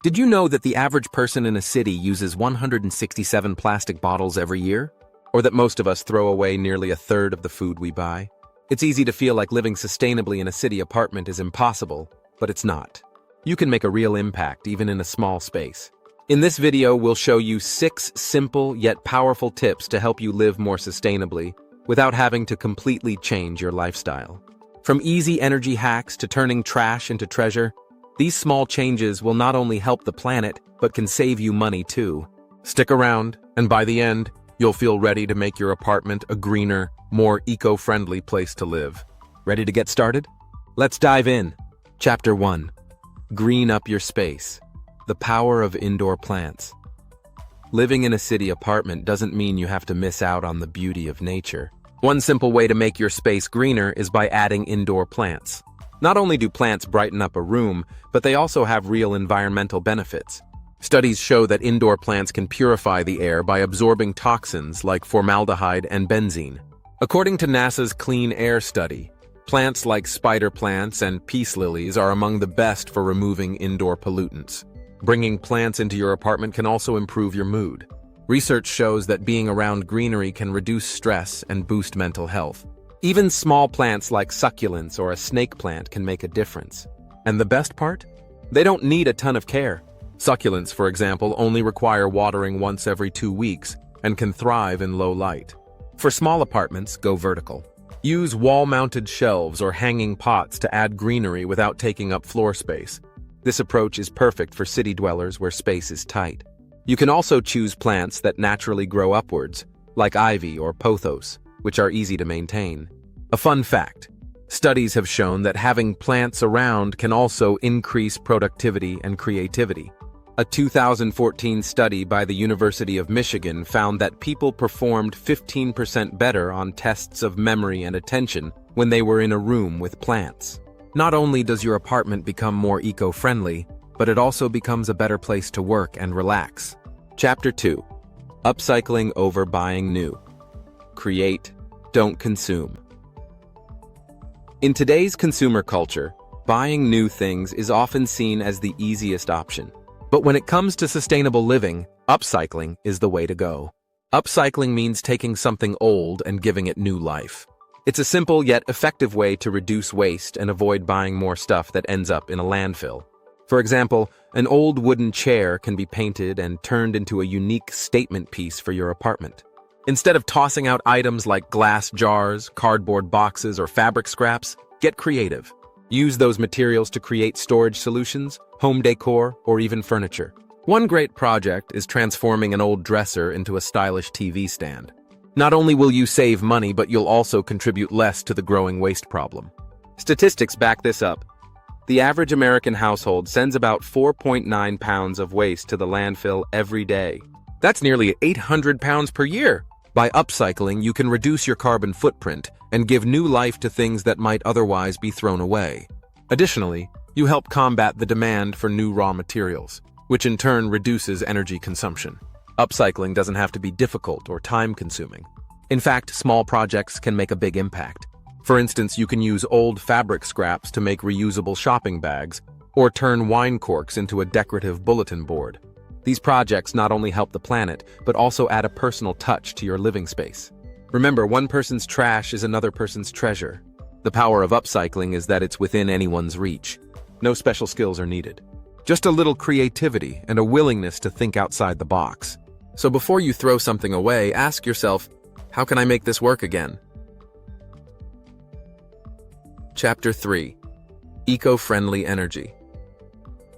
Did you know that the average person in a city uses 167 plastic bottles every year? Or that most of us throw away nearly a third of the food we buy? It's easy to feel like living sustainably in a city apartment is impossible, but it's not. You can make a real impact even in a small space. In this video, we'll show you 6 simple yet powerful tips to help you live more sustainably without having to completely change your lifestyle. From easy energy hacks to turning trash into treasure, these small changes will not only help the planet, but can save you money too. Stick around, and by the end, you'll feel ready to make your apartment a greener, more eco-friendly place to live. Ready to get started? Let's dive in. Chapter 1. Green up your space. The power of indoor plants. Living in a city apartment doesn't mean you have to miss out on the beauty of nature. One simple way to make your space greener is by adding indoor plants. Not only do plants brighten up a room, but they also have real environmental benefits. Studies show that indoor plants can purify the air by absorbing toxins like formaldehyde and benzene. According to NASA's Clean Air study, plants like spider plants and peace lilies are among the best for removing indoor pollutants. Bringing plants into your apartment can also improve your mood. Research shows that being around greenery can reduce stress and boost mental health. Even small plants like succulents or a snake plant can make a difference. And the best part? They don't need a ton of care. Succulents, for example, only require watering once every 2 weeks and can thrive in low light. For small apartments, go vertical. Use wall-mounted shelves or hanging pots to add greenery without taking up floor space. This approach is perfect for city dwellers where space is tight. You can also choose plants that naturally grow upwards, like ivy or pothos, which are easy to maintain. A fun fact: studies have shown that having plants around can also increase productivity and creativity. A 2014 study by the University of Michigan found that people performed 15% better on tests of memory and attention when they were in a room with plants. Not only does your apartment become more eco-friendly, but it also becomes a better place to work and relax. Chapter 2. Upcycling over buying new. Create, don't consume. In today's consumer culture, buying new things is often seen as the easiest option. But when it comes to sustainable living, upcycling is the way to go. Upcycling means taking something old and giving it new life. It's a simple yet effective way to reduce waste and avoid buying more stuff that ends up in a landfill. For example, an old wooden chair can be painted and turned into a unique statement piece for your apartment. Instead of tossing out items like glass jars, cardboard boxes, or fabric scraps, get creative. Use those materials to create storage solutions, home decor, or even furniture. One great project is transforming an old dresser into a stylish TV stand. Not only will you save money, but you'll also contribute less to the growing waste problem. Statistics back this up. The average American household sends about 4.9 pounds of waste to the landfill every day. That's nearly 800 pounds per year. By upcycling, you can reduce your carbon footprint and give new life to things that might otherwise be thrown away. Additionally, you help combat the demand for new raw materials, which in turn reduces energy consumption. Upcycling doesn't have to be difficult or time-consuming. In fact, small projects can make a big impact. For instance, you can use old fabric scraps to make reusable shopping bags, or turn wine corks into a decorative bulletin board. These projects not only help the planet, but also add a personal touch to your living space. Remember, one person's trash is another person's treasure. The power of upcycling is that it's within anyone's reach. No special skills are needed. Just a little creativity and a willingness to think outside the box. So before you throw something away, ask yourself, how can I make this work again? Chapter 3. Eco-friendly energy.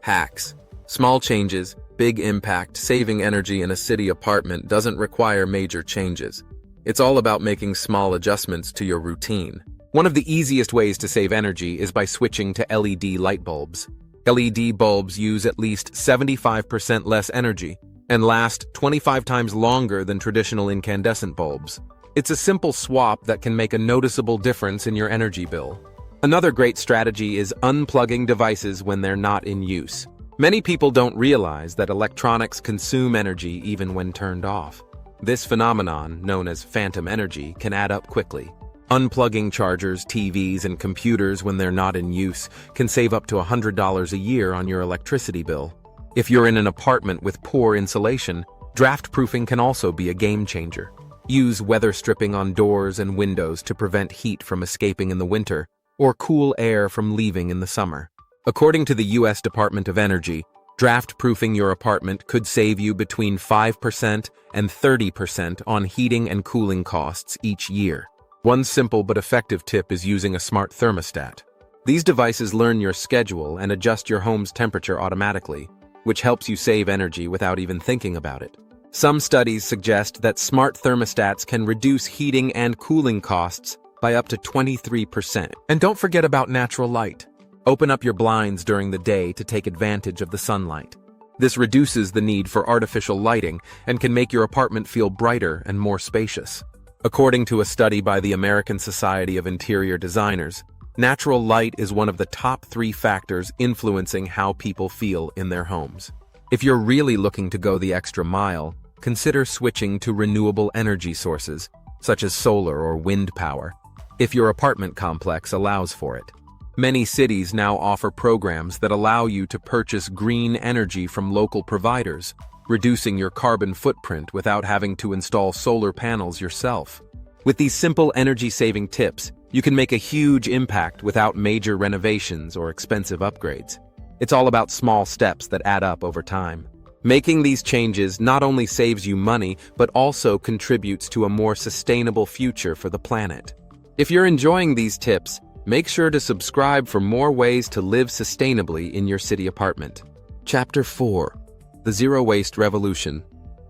Hacks. Small changes, big impact. Saving energy in a city apartment doesn't require major changes. It's all about making small adjustments to your routine. One of the easiest ways to save energy is by switching to LED light bulbs. LED bulbs use at least 75% less energy and last 25 times longer than traditional incandescent bulbs. It's a simple swap that can make a noticeable difference in your energy bill. Another great strategy is unplugging devices when they're not in use. Many people don't realize that electronics consume energy even when turned off. This phenomenon, known as phantom energy, can add up quickly. Unplugging chargers, TVs, and computers when they're not in use can save up to $100 a year on your electricity bill. If you're in an apartment with poor insulation, draft-proofing can also be a game changer. Use weather stripping on doors and windows to prevent heat from escaping in the winter, or cool air from leaving in the summer. According to the U.S. Department of Energy, draft-proofing your apartment could save you between 5% and 30% on heating and cooling costs each year. One simple but effective tip is using a smart thermostat. These devices learn your schedule and adjust your home's temperature automatically, which helps you save energy without even thinking about it. Some studies suggest that smart thermostats can reduce heating and cooling costs by up to 23%. And don't forget about natural light. Open up your blinds during the day to take advantage of the sunlight. This reduces the need for artificial lighting and can make your apartment feel brighter and more spacious. According to a study by the American Society of Interior Designers, natural light is one of the top 3 factors influencing how people feel in their homes. If you're really looking to go the extra mile, consider switching to renewable energy sources, such as solar or wind power, if your apartment complex allows for it. Many cities now offer programs that allow you to purchase green energy from local providers, reducing your carbon footprint without having to install solar panels yourself. With these simple energy-saving tips, you can make a huge impact without major renovations or expensive upgrades. It's all about small steps that add up over time. Making these changes not only saves you money, but also contributes to a more sustainable future for the planet. If you're enjoying these tips, make sure to subscribe for more ways to live sustainably in your city apartment. Chapter 4. The Zero Waste Revolution.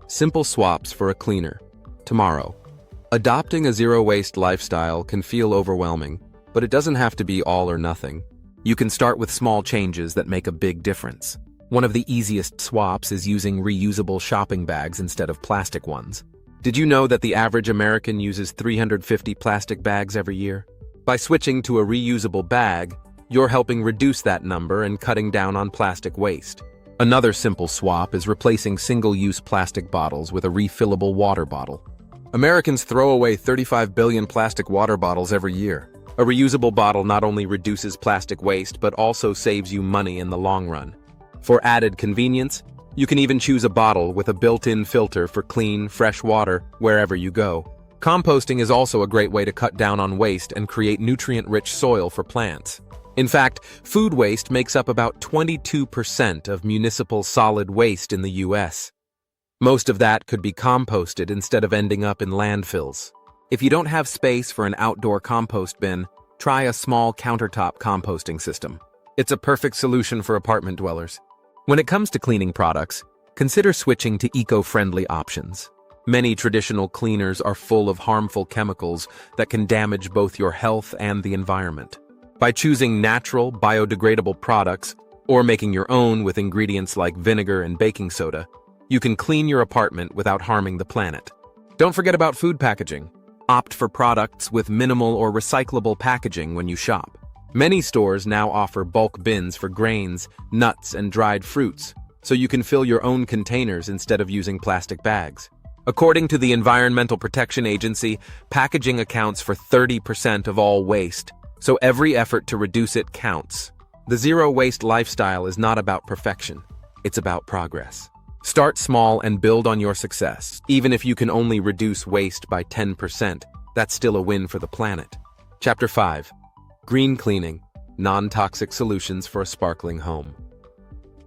Simple swaps for a cleaner. Tomorrow. Adopting a zero-waste lifestyle can feel overwhelming, but it doesn't have to be all or nothing. You can start with small changes that make a big difference. One of the easiest swaps is using reusable shopping bags instead of plastic ones. Did you know that the average American uses 350 plastic bags every year? By switching to a reusable bag, you're helping reduce that number and cutting down on plastic waste. Another simple swap is replacing single-use plastic bottles with a refillable water bottle. Americans throw away 35 billion plastic water bottles every year. A reusable bottle not only reduces plastic waste, but also saves you money in the long run. For added convenience, you can even choose a bottle with a built-in filter for clean, fresh water wherever you go. Composting is also a great way to cut down on waste and create nutrient-rich soil for plants. In fact, food waste makes up about 22% of municipal solid waste in the U.S. Most of that could be composted instead of ending up in landfills. If you don't have space for an outdoor compost bin, try a small countertop composting system. It's a perfect solution for apartment dwellers. When it comes to cleaning products, consider switching to eco-friendly options. Many traditional cleaners are full of harmful chemicals that can damage both your health and the environment. By choosing natural, biodegradable products, or making your own with ingredients like vinegar and baking soda, you can clean your apartment without harming the planet. Don't forget about food packaging. Opt for products with minimal or recyclable packaging when you shop. Many stores now offer bulk bins for grains, nuts, and dried fruits, so you can fill your own containers instead of using plastic bags. According to the Environmental Protection Agency, packaging accounts for 30% of all waste, so every effort to reduce it counts. The zero-waste lifestyle is not about perfection, it's about progress. Start small and build on your success. Even if you can only reduce waste by 10%, that's still a win for the planet. Chapter 5. Green Cleaning. Non-toxic solutions for a sparkling home.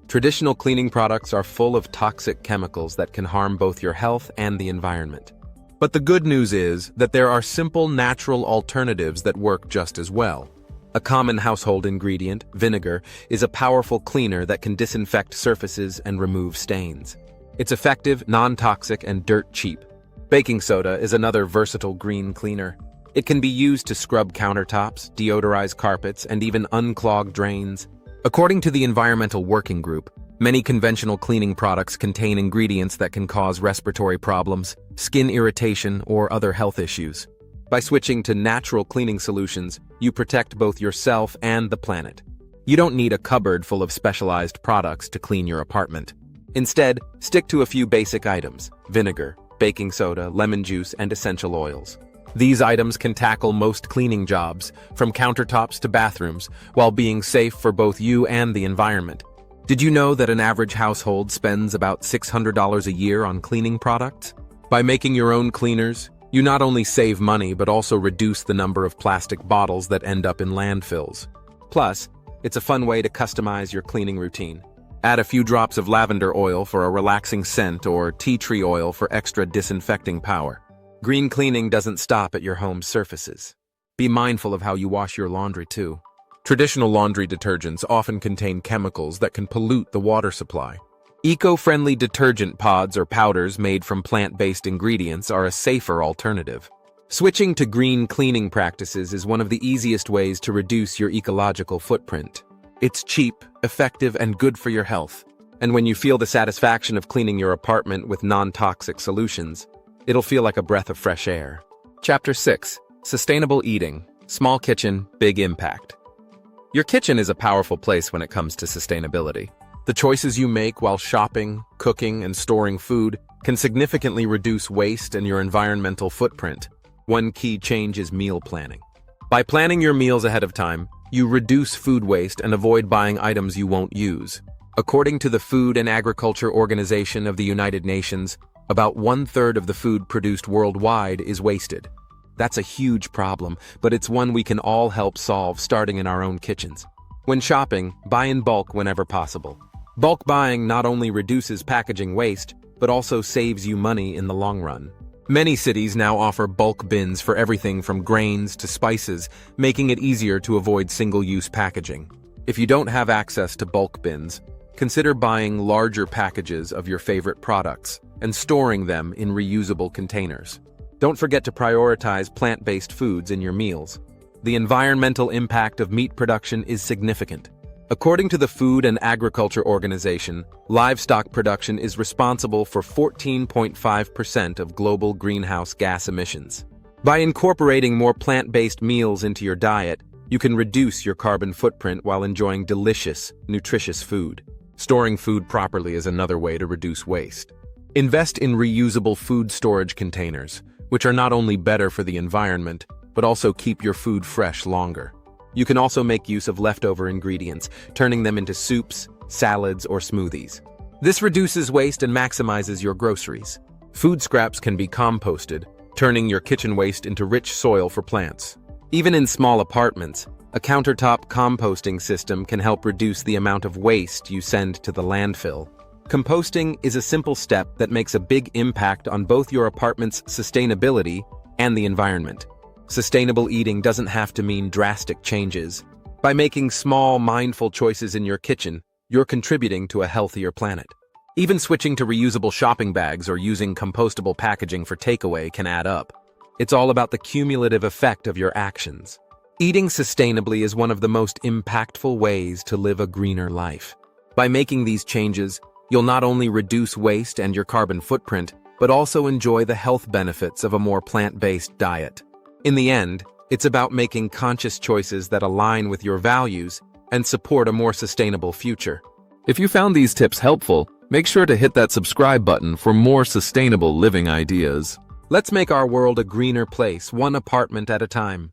Traditional cleaning products are full of toxic chemicals that can harm both your health and the environment. But the good news is that there are simple, natural alternatives that work just as well. A common household ingredient, vinegar, is a powerful cleaner that can disinfect surfaces and remove stains. It's effective, non-toxic, and dirt cheap. Baking soda is another versatile green cleaner. It can be used to scrub countertops, deodorize carpets, and even unclog drains. According to the Environmental Working Group, many conventional cleaning products contain ingredients that can cause respiratory problems, skin irritation, or other health issues. By switching to natural cleaning solutions, you protect both yourself and the planet. You don't need a cupboard full of specialized products to clean your apartment. Instead, stick to a few basic items: vinegar, baking soda, lemon juice, and essential oils. These items can tackle most cleaning jobs, from countertops to bathrooms, while being safe for both you and the environment. Did you know that an average household spends about $600 a year on cleaning products? By making your own cleaners, you not only save money but also reduce the number of plastic bottles that end up in landfills. Plus, it's a fun way to customize your cleaning routine. Add a few drops of lavender oil for a relaxing scent or tea tree oil for extra disinfecting power. Green cleaning doesn't stop at your home's surfaces. Be mindful of how you wash your laundry too. Traditional laundry detergents often contain chemicals that can pollute the water supply. Eco-friendly detergent pods or powders made from plant-based ingredients are a safer alternative. Switching to green cleaning practices is one of the easiest ways to reduce your ecological footprint. It's cheap, effective, and good for your health. And when you feel the satisfaction of cleaning your apartment with non-toxic solutions, it'll feel like a breath of fresh air. Chapter 6. Sustainable Eating. Small Kitchen, Big Impact. Your kitchen is a powerful place when it comes to sustainability. The choices you make while shopping, cooking, and storing food can significantly reduce waste and your environmental footprint. One key change is meal planning. By planning your meals ahead of time, you reduce food waste and avoid buying items you won't use. According to the Food and Agriculture Organization of the United Nations, about 1/3 of the food produced worldwide is wasted. That's a huge problem, but it's one we can all help solve starting in our own kitchens. When shopping, buy in bulk whenever possible. Bulk buying not only reduces packaging waste, but also saves you money in the long run. Many cities now offer bulk bins for everything from grains to spices, making it easier to avoid single-use packaging. If you don't have access to bulk bins, consider buying larger packages of your favorite products and storing them in reusable containers. Don't forget to prioritize plant-based foods in your meals. The environmental impact of meat production is significant. According to the Food and Agriculture Organization, livestock production is responsible for 14.5% of global greenhouse gas emissions. By incorporating more plant-based meals into your diet, you can reduce your carbon footprint while enjoying delicious, nutritious food. Storing food properly is another way to reduce waste. Invest in reusable food storage containers, which are not only better for the environment, but also keep your food fresh longer. You can also make use of leftover ingredients, turning them into soups, salads, or smoothies. This reduces waste and maximizes your groceries. Food scraps can be composted, turning your kitchen waste into rich soil for plants. Even in small apartments, a countertop composting system can help reduce the amount of waste you send to the landfill. Composting is a simple step that makes a big impact on both your apartment's sustainability and the environment. Sustainable eating doesn't have to mean drastic changes. By making small, mindful choices in your kitchen, you're contributing to a healthier planet. Even switching to reusable shopping bags or using compostable packaging for takeaway can add up. It's all about the cumulative effect of your actions. Eating sustainably is one of the most impactful ways to live a greener life. By making these changes, you'll not only reduce waste and your carbon footprint, but also enjoy the health benefits of a more plant-based diet. In the end, it's about making conscious choices that align with your values and support a more sustainable future. If you found these tips helpful, make sure to hit that subscribe button for more sustainable living ideas. Let's make our world a greener place, one apartment at a time.